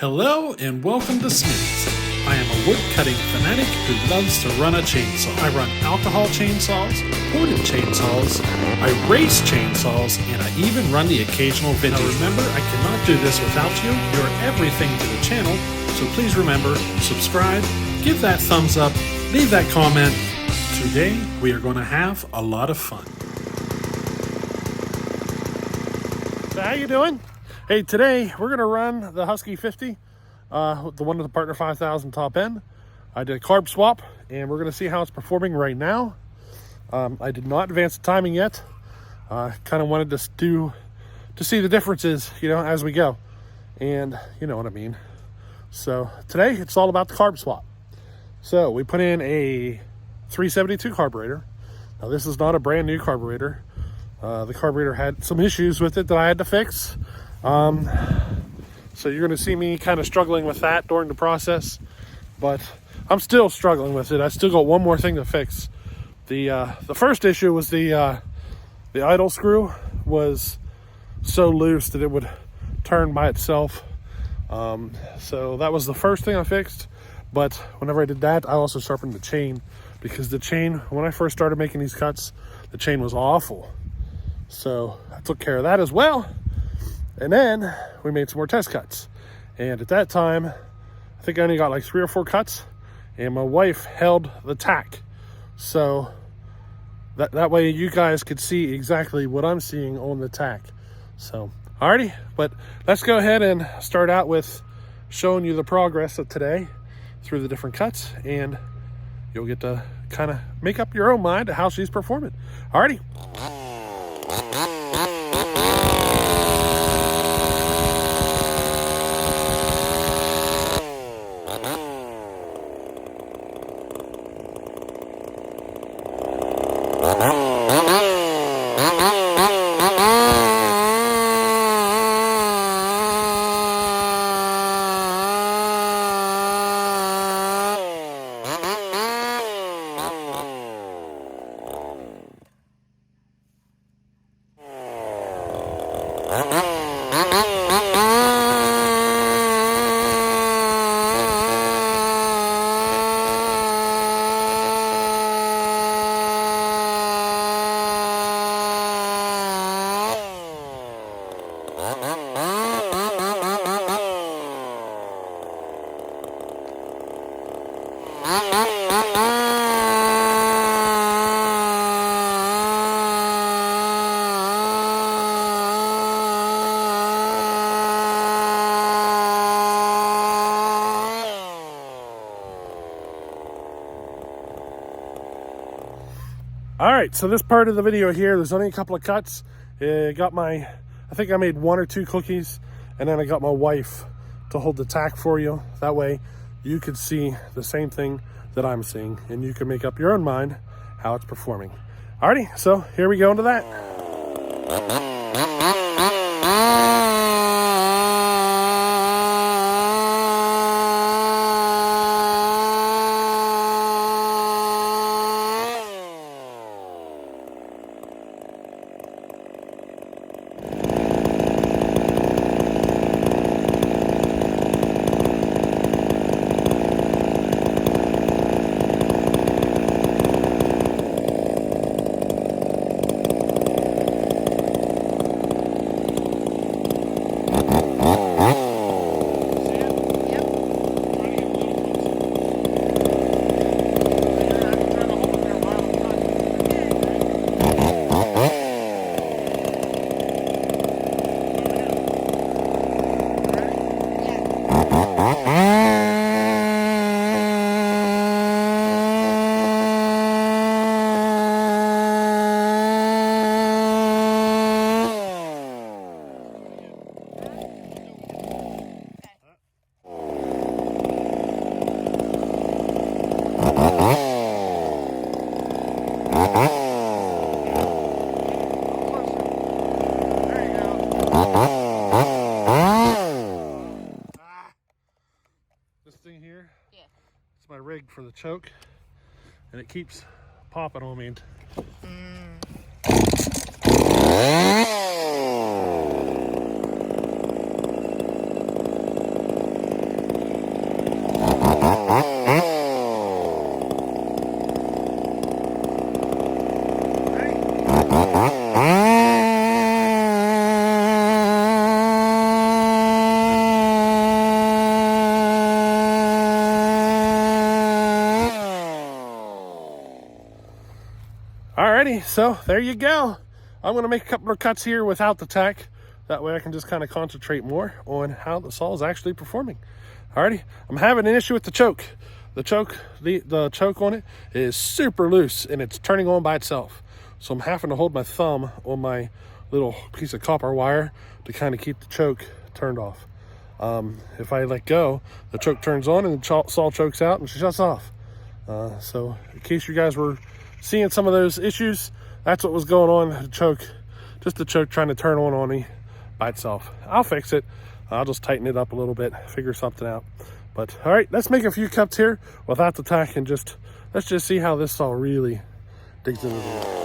Hello and welcome to Smitty's. I am a wood cutting fanatic who loves to run a chainsaw. I run alcohol chainsaws, ported chainsaws, I race chainsaws, and I even run the occasional vintage. Now remember, I cannot do this without you. You're everything to the channel, so please remember, subscribe, give that thumbs up, leave that comment. Today, we are going to have a lot of fun. So how you doing? Hey, today we're gonna run the Husky 50, the one with the Partner 5000 top end. I did a carb swap, and we're gonna see how it's performing right now. I did not advance the timing yet. Kind of wanted to see the differences, as we go, and you know what I mean. So today it's all about the carb swap. So we put in a 372 carburetor. Now this is not a brand new carburetor. The carburetor had some issues with it that I had to fix. So you're going to see me kind of struggling with that during the process, but I'm still struggling with it. I still got one more thing to fix. The first issue was the idle screw was so loose that it would turn by itself. So that was the first thing I fixed. But whenever I did that, I also sharpened the chain, because the chain, when I first started making these cuts, the chain was awful. So I took care of that as well. And then we made some more test cuts. And at that time, I think I only got like 3 or 4 cuts, and my wife held the tack. So that way you guys could see exactly what I'm seeing on the tack. So, alrighty, but let's go ahead and start out with showing you the progress of today through the different cuts, and you'll get to kind of make up your own mind to how she's performing. Alrighty. All right, so this part of the video here, there's only a couple of cuts. I think I made 1 or 2 cookies, and then I got my wife to hold the tack for you. That way you could see the same thing that I'm seeing, and you can make up your own mind how it's performing. Alrighty, so here we go into that. This thing here, it's my rig for the choke, and it keeps popping on me. Alrighty, so there you go. I'm gonna make a couple of cuts here without the tack. That way I can just kind of concentrate more on how the saw is actually performing. Alrighty, I'm having an issue with the choke. The choke on it is super loose and it's turning on by itself. So I'm having to hold my thumb on my little piece of copper wire to kind of keep the choke turned off. If I let go, the choke turns on and the saw chokes out and she shuts off. So in case you guys were seeing some of those issues, that's what was going on. The choke trying to turn on me by itself. I'll fix it. I'll just tighten it up a little bit, figure something out. But all right, let's make a few cuts here without the tack and let's just see how this saw really digs into the wood.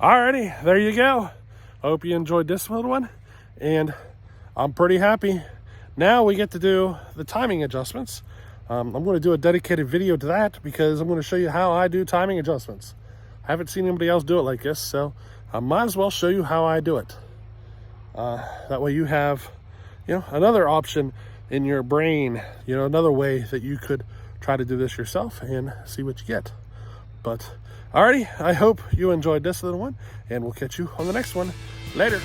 Alrighty, there you go. I hope you enjoyed this little one, and I'm pretty happy. Now we get to do the timing adjustments. I'm going to do a dedicated video to that because I'm going to show you how I do timing adjustments. I haven't seen anybody else do it like this, so I might as well show you how I do it. That way you have, another option in your brain, another way that you could try to do this yourself and see what you get. But alrighty, I hope you enjoyed this little one, and we'll catch you on the next one. Later.